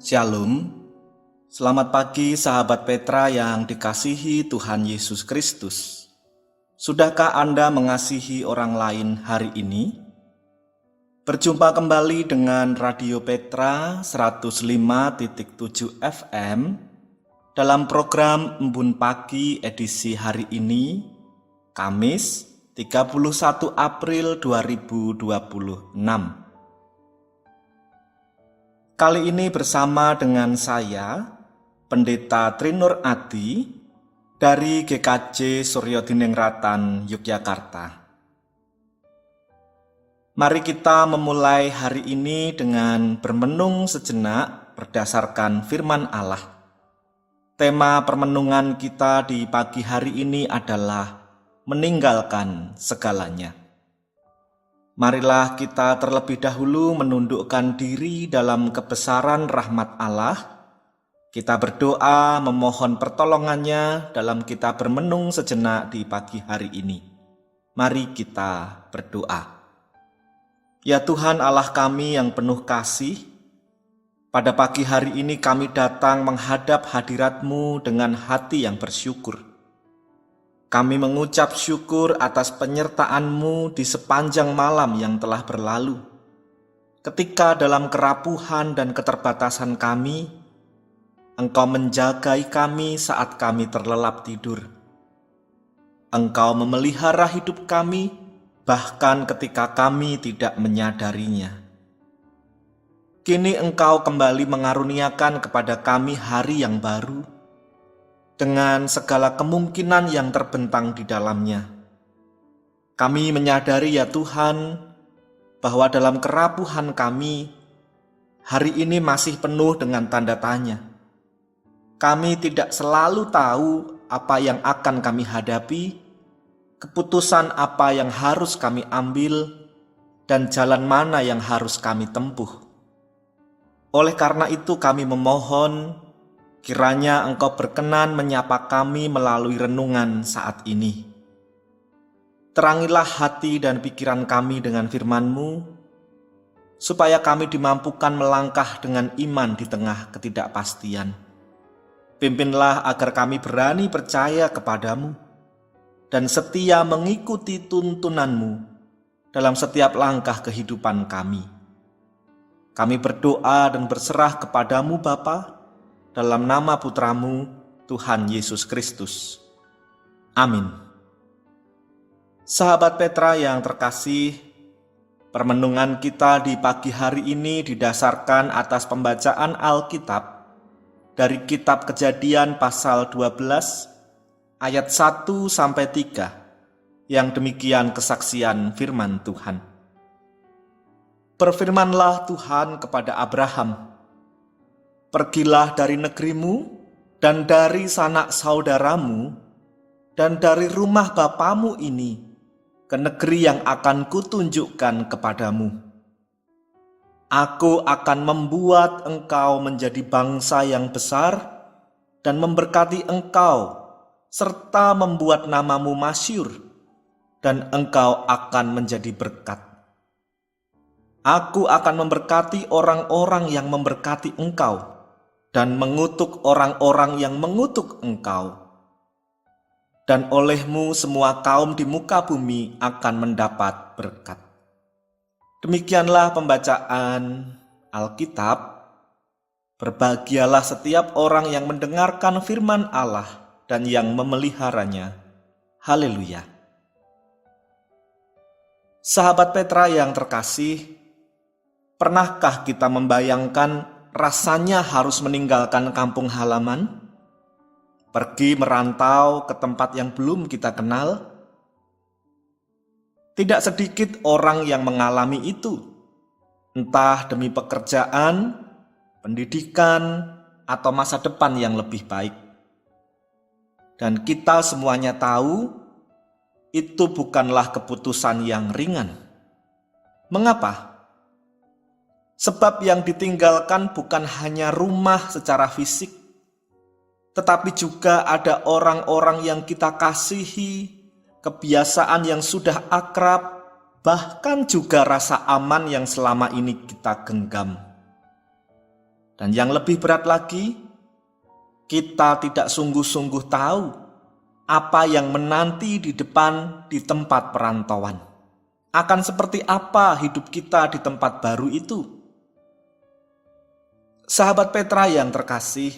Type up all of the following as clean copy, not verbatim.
Shalom, selamat pagi sahabat Petra yang dikasihi Tuhan Yesus Kristus. Sudahkah Anda mengasihi orang lain hari ini? Berjumpa kembali dengan Radio Petra 105.7 FM dalam program Embun Pagi edisi hari ini, Kamis 31 April 2026. Kali ini bersama dengan saya, Pendeta Trinur Adi dari GKJ Suryo Dinengratan, Yogyakarta. Mari kita memulai hari ini dengan bermenung sejenak berdasarkan firman Allah. Tema permenungan kita di pagi hari ini adalah meninggalkan segalanya. Marilah kita terlebih dahulu menundukkan diri dalam kebesaran rahmat Allah. Kita berdoa memohon pertolongannya dalam kita bermenung sejenak di pagi hari ini. Mari kita berdoa. Ya Tuhan Allah kami yang penuh kasih, pada pagi hari ini kami datang menghadap hadirat-Mu dengan hati yang bersyukur. Kami mengucap syukur atas penyertaan-Mu di sepanjang malam yang telah berlalu. Ketika dalam kerapuhan dan keterbatasan kami, Engkau menjagai kami saat kami terlelap tidur. Engkau memelihara hidup kami, bahkan ketika kami tidak menyadarinya. Kini Engkau kembali mengaruniakan kepada kami hari yang baru, dengan segala kemungkinan yang terbentang di dalamnya. Kami menyadari ya Tuhan, bahwa dalam kerapuhan kami, hari ini masih penuh dengan tanda tanya. Kami tidak selalu tahu apa yang akan kami hadapi, keputusan apa yang harus kami ambil, dan jalan mana yang harus kami tempuh. Oleh karena itu kami memohon, kiranya Engkau berkenan menyapa kami melalui renungan saat ini. Terangilah hati dan pikiran kami dengan firman-Mu, supaya kami dimampukan melangkah dengan iman di tengah ketidakpastian. Pimpinlah agar kami berani percaya kepada-Mu, dan setia mengikuti tuntunan-Mu dalam setiap langkah kehidupan kami. Kami berdoa dan berserah kepada-Mu Bapa, dalam nama Putra-Mu, Tuhan Yesus Kristus. Amin. Sahabat Petra yang terkasih, permenungan kita di pagi hari ini didasarkan atas pembacaan Alkitab dari Kitab Kejadian pasal 12 ayat 1-3 yang demikian kesaksian firman Tuhan. Berfirmanlah Tuhan kepada Abraham, "Pergilah dari negerimu dan dari sanak saudaramu dan dari rumah bapamu ini ke negeri yang akan kutunjukkan kepadamu. Aku akan membuat engkau menjadi bangsa yang besar dan memberkati engkau serta membuat namamu masyhur, dan engkau akan menjadi berkat. Aku akan memberkati orang-orang yang memberkati engkau, dan mengutuk orang-orang yang mengutuk engkau. Dan olehmu semua kaum di muka bumi akan mendapat berkat." Demikianlah pembacaan Alkitab. Berbahagialah setiap orang yang mendengarkan firman Allah dan yang memeliharanya. Haleluya. Sahabat Petra yang terkasih, pernahkah kita membayangkan rasanya harus meninggalkan kampung halaman, pergi merantau ke tempat yang belum kita kenal? Tidak sedikit orang yang mengalami itu, entah demi pekerjaan, pendidikan, atau masa depan yang lebih baik. Dan kita semuanya tahu, itu bukanlah keputusan yang ringan. Mengapa? Sebab yang ditinggalkan bukan hanya rumah secara fisik, tetapi juga ada orang-orang yang kita kasihi, kebiasaan yang sudah akrab, bahkan juga rasa aman yang selama ini kita genggam. Dan yang lebih berat lagi, kita tidak sungguh-sungguh tahu apa yang menanti di depan di tempat perantauan. Akan seperti apa hidup kita di tempat baru itu? Sahabat Petra yang terkasih,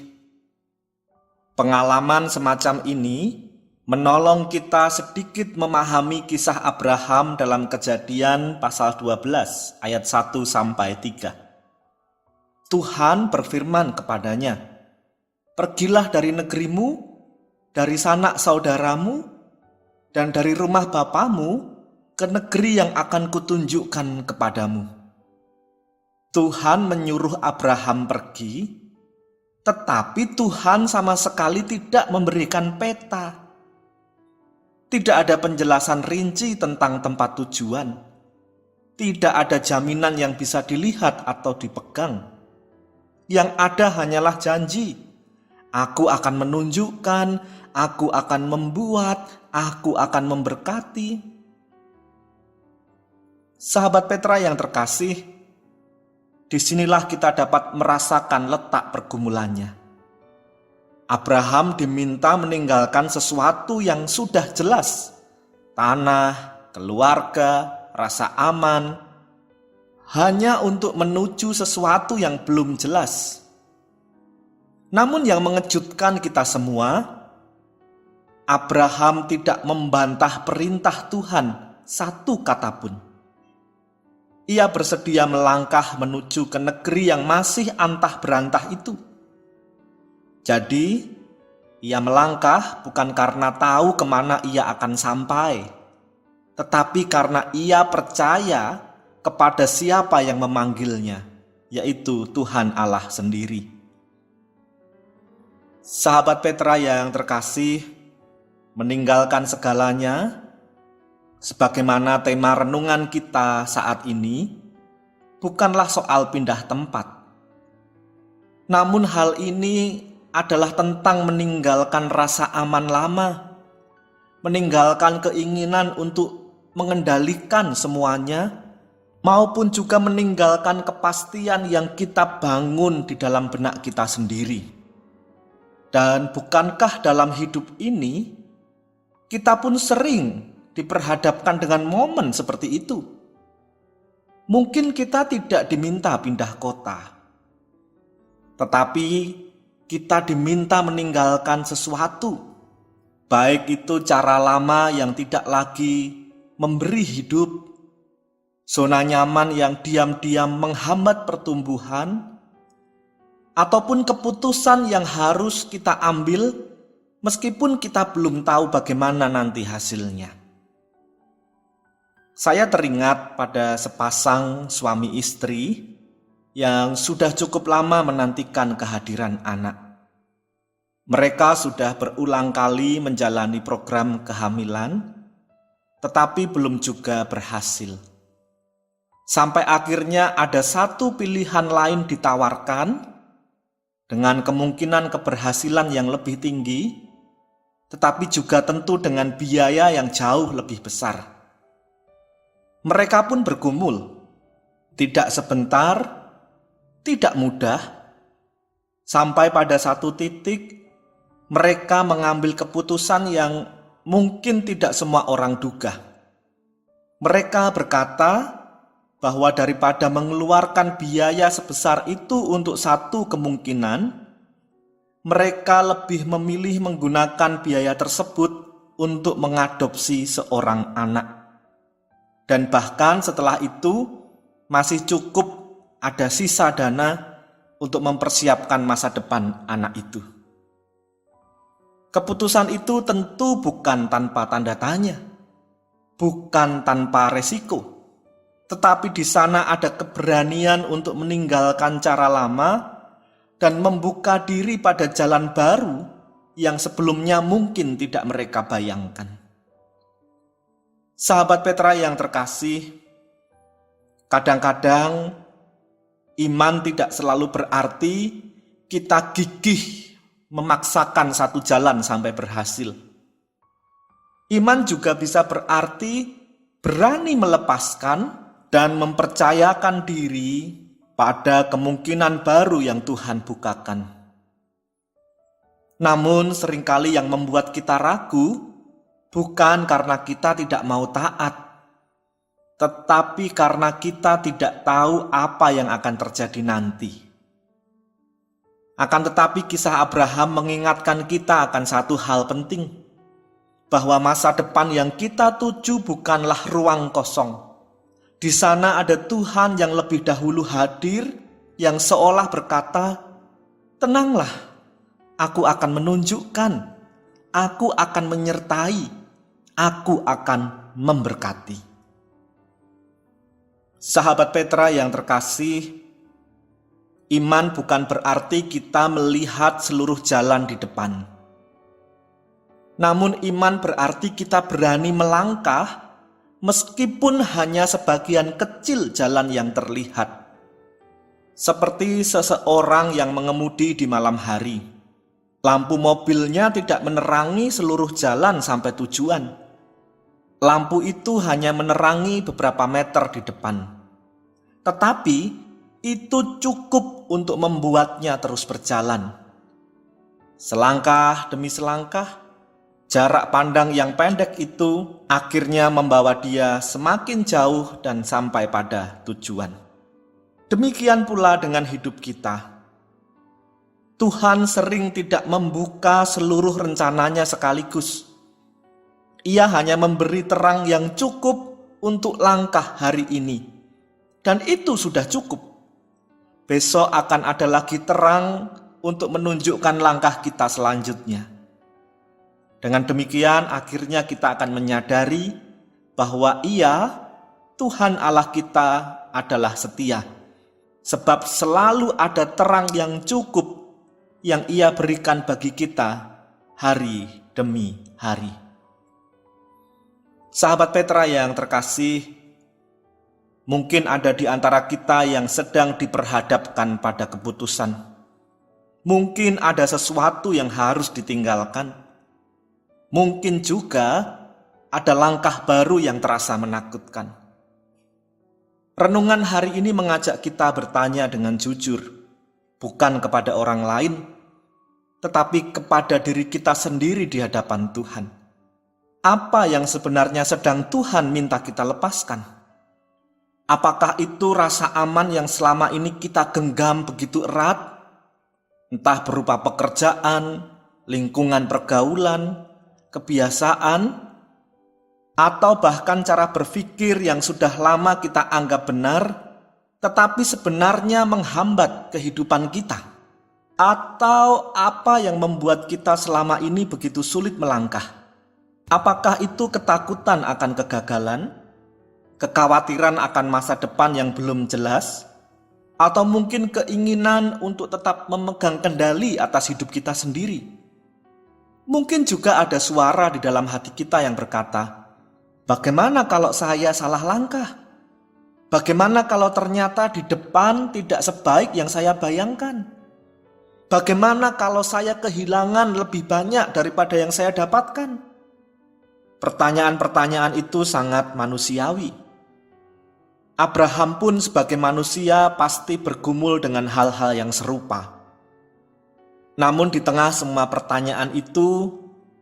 pengalaman semacam ini menolong kita sedikit memahami kisah Abraham dalam Kejadian pasal 12 ayat 1 sampai 3. Tuhan berfirman kepadanya, "Pergilah dari negerimu, dari sanak saudaramu, dan dari rumah bapamu ke negeri yang akan kutunjukkan kepadamu." Tuhan menyuruh Abraham pergi, tetapi Tuhan sama sekali tidak memberikan peta. Tidak ada penjelasan rinci tentang tempat tujuan. Tidak ada jaminan yang bisa dilihat atau dipegang. Yang ada hanyalah janji. Aku akan menunjukkan, aku akan membuat, aku akan memberkati. Sahabat Petra yang terkasih, disinilah kita dapat merasakan letak pergumulannya. Abraham diminta meninggalkan sesuatu yang sudah jelas, tanah, keluarga, rasa aman, hanya untuk menuju sesuatu yang belum jelas. Namun yang mengejutkan kita semua, Abraham tidak membantah perintah Tuhan satu kata pun. Ia bersedia melangkah menuju ke negeri yang masih antah berantah itu. Jadi, ia melangkah bukan karena tahu kemana ia akan sampai, tetapi karena ia percaya kepada siapa yang memanggilnya, yaitu Tuhan Allah sendiri. Sahabat Petra yang terkasih, meninggalkan segalanya, sebagaimana tema renungan kita saat ini, bukanlah soal pindah tempat. Namun hal ini adalah tentang meninggalkan rasa aman lama, meninggalkan keinginan untuk mengendalikan semuanya, maupun juga meninggalkan kepastian yang kita bangun di dalam benak kita sendiri. Dan bukankah dalam hidup ini, kita pun sering diperhadapkan dengan momen seperti itu? Mungkin kita tidak diminta pindah kota, tetapi kita diminta meninggalkan sesuatu, baik itu cara lama yang tidak lagi memberi hidup, zona nyaman yang diam-diam menghambat pertumbuhan, ataupun keputusan yang harus kita ambil meskipun kita belum tahu bagaimana nanti hasilnya. Saya teringat pada sepasang suami istri yang sudah cukup lama menantikan kehadiran anak. Mereka sudah berulang kali menjalani program kehamilan, tetapi belum juga berhasil. Sampai akhirnya ada satu pilihan lain ditawarkan dengan kemungkinan keberhasilan yang lebih tinggi, tetapi juga tentu dengan biaya yang jauh lebih besar. Mereka pun bergumul, tidak sebentar, tidak mudah, sampai pada satu titik mereka mengambil keputusan yang mungkin tidak semua orang duga. Mereka berkata bahwa daripada mengeluarkan biaya sebesar itu untuk satu kemungkinan, mereka lebih memilih menggunakan biaya tersebut untuk mengadopsi seorang anak. Dan bahkan setelah itu masih cukup ada sisa dana untuk mempersiapkan masa depan anak itu. Keputusan itu tentu bukan tanpa tanda tanya, bukan tanpa resiko, tetapi di sana ada keberanian untuk meninggalkan cara lama dan membuka diri pada jalan baru yang sebelumnya mungkin tidak mereka bayangkan. Sahabat Petra yang terkasih, kadang-kadang iman tidak selalu berarti kita gigih memaksakan satu jalan sampai berhasil. Iman juga bisa berarti berani melepaskan dan mempercayakan diri pada kemungkinan baru yang Tuhan bukakan. Namun seringkali yang membuat kita ragu bukan karena kita tidak mau taat, tetapi karena kita tidak tahu apa yang akan terjadi nanti. Akan tetapi kisah Abraham mengingatkan kita akan satu hal penting, bahwa masa depan yang kita tuju bukanlah ruang kosong. Di sana ada Tuhan yang lebih dahulu hadir, yang seolah berkata, "Tenanglah, aku akan menunjukkan, aku akan menyertai, aku akan memberkati." Sahabat Petra yang terkasih, iman bukan berarti kita melihat seluruh jalan di depan. Namun iman berarti kita berani melangkah meskipun hanya sebagian kecil jalan yang terlihat. Seperti seseorang yang mengemudi di malam hari. Lampu mobilnya tidak menerangi seluruh jalan sampai tujuan. Lampu itu hanya menerangi beberapa meter di depan. Tetapi itu cukup untuk membuatnya terus berjalan. Selangkah demi selangkah, jarak pandang yang pendek itu akhirnya membawa dia semakin jauh dan sampai pada tujuan. Demikian pula dengan hidup kita. Tuhan sering tidak membuka seluruh rencananya sekaligus. Ia hanya memberi terang yang cukup untuk langkah hari ini. Dan itu sudah cukup. Besok akan ada lagi terang untuk menunjukkan langkah kita selanjutnya. Dengan demikian akhirnya kita akan menyadari bahwa Tuhan Allah kita adalah setia. Sebab selalu ada terang yang cukup yang Ia berikan bagi kita hari demi hari. Sahabat Petra yang terkasih, mungkin ada di antara kita yang sedang diperhadapkan pada keputusan. Mungkin ada sesuatu yang harus ditinggalkan. Mungkin juga ada langkah baru yang terasa menakutkan. Renungan hari ini mengajak kita bertanya dengan jujur, bukan kepada orang lain, tetapi kepada diri kita sendiri di hadapan Tuhan. Apa yang sebenarnya sedang Tuhan minta kita lepaskan? Apakah itu rasa aman yang selama ini kita genggam begitu erat? Entah berupa pekerjaan, lingkungan pergaulan, kebiasaan, atau bahkan cara berpikir yang sudah lama kita anggap benar, tetapi sebenarnya menghambat kehidupan kita. Atau apa yang membuat kita selama ini begitu sulit melangkah? Apakah itu ketakutan akan kegagalan? Kekhawatiran akan masa depan yang belum jelas? Atau mungkin keinginan untuk tetap memegang kendali atas hidup kita sendiri? Mungkin juga ada suara di dalam hati kita yang berkata, "Bagaimana kalau saya salah langkah? Bagaimana kalau ternyata di depan tidak sebaik yang saya bayangkan? Bagaimana kalau saya kehilangan lebih banyak daripada yang saya dapatkan?" Pertanyaan-pertanyaan itu sangat manusiawi. Abraham pun sebagai manusia pasti bergumul dengan hal-hal yang serupa. Namun di tengah semua pertanyaan itu,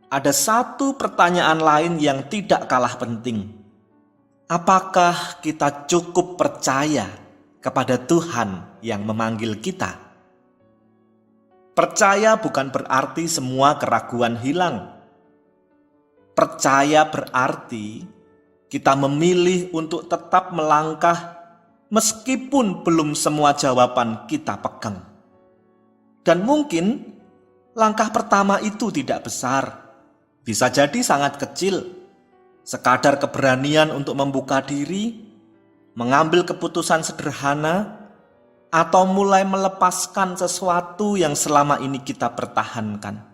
ada satu pertanyaan lain yang tidak kalah penting. Apakah kita cukup percaya kepada Tuhan yang memanggil kita? Percaya bukan berarti semua keraguan hilang. Percaya berarti kita memilih untuk tetap melangkah meskipun belum semua jawaban kita pegang. Dan mungkin langkah pertama itu tidak besar, bisa jadi sangat kecil, sekadar keberanian untuk membuka diri, mengambil keputusan sederhana, atau mulai melepaskan sesuatu yang selama ini kita pertahankan.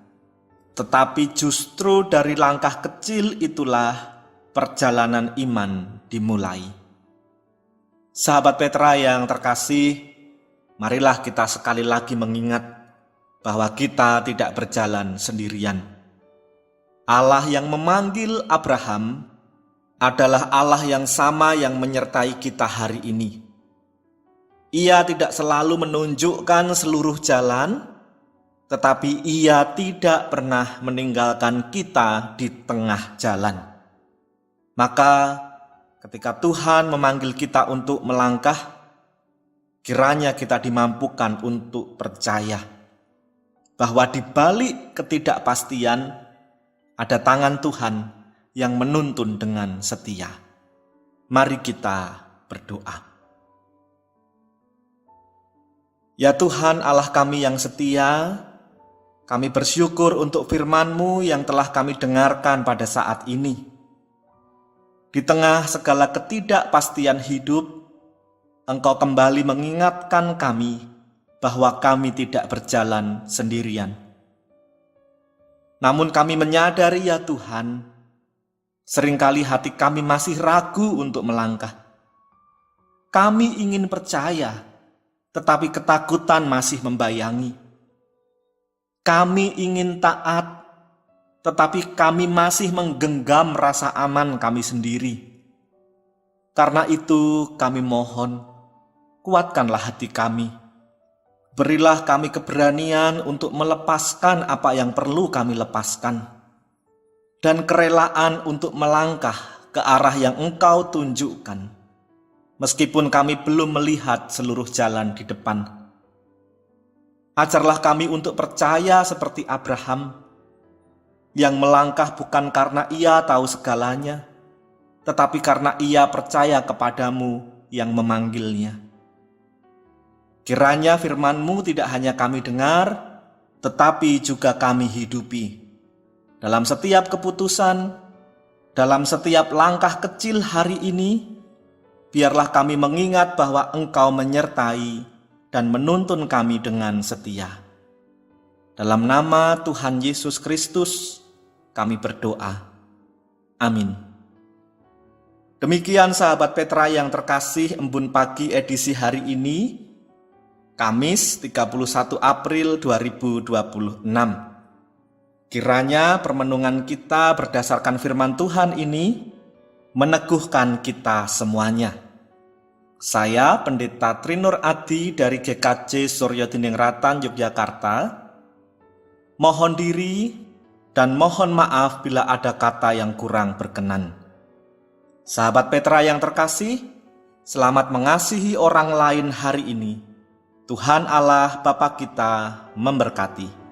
Tetapi justru dari langkah kecil itulah perjalanan iman dimulai. Sahabat Petra yang terkasih, marilah kita sekali lagi mengingat bahwa kita tidak berjalan sendirian. Allah yang memanggil Abraham adalah Allah yang sama yang menyertai kita hari ini. Ia tidak selalu menunjukkan seluruh jalan, tetapi Ia tidak pernah meninggalkan kita di tengah jalan. Maka ketika Tuhan memanggil kita untuk melangkah, kiranya kita dimampukan untuk percaya bahwa di balik ketidakpastian ada tangan Tuhan yang menuntun dengan setia. Mari kita berdoa. Ya Tuhan Allah kami yang setia, kami bersyukur untuk firman-Mu yang telah kami dengarkan pada saat ini. Di tengah segala ketidakpastian hidup, Engkau kembali mengingatkan kami bahwa kami tidak berjalan sendirian. Namun kami menyadari ya Tuhan, seringkali hati kami masih ragu untuk melangkah. Kami ingin percaya, tetapi ketakutan masih membayangi. Kami ingin taat, tetapi kami masih menggenggam rasa aman kami sendiri. Karena itu kami mohon, kuatkanlah hati kami. Berilah kami keberanian untuk melepaskan apa yang perlu kami lepaskan, dan kerelaan untuk melangkah ke arah yang Engkau tunjukkan. Meskipun kami belum melihat seluruh jalan di depan. Ajarlah kami untuk percaya seperti Abraham, yang melangkah bukan karena ia tahu segalanya, tetapi karena ia percaya kepadamu yang memanggilnya. Kiranya firman-Mu tidak hanya kami dengar, tetapi juga kami hidupi. Dalam setiap keputusan, dalam setiap langkah kecil hari ini, biarlah kami mengingat bahwa Engkau menyertai dan menuntun kami dengan setia. Dalam nama Tuhan Yesus Kristus, kami berdoa. Amin. Demikian sahabat Petra yang terkasih, Embun Pagi edisi hari ini, Kamis 31 April 2026. Kiranya permenungan kita berdasarkan firman Tuhan ini meneguhkan kita semuanya. Saya Pendeta Trinur Adi dari GKJ Suryo Dinengratan Yogyakarta. Mohon diri dan mohon maaf bila ada kata yang kurang berkenan. Sahabat Petra yang terkasih, selamat mengasihi orang lain hari ini. Tuhan Allah Bapa kita memberkati.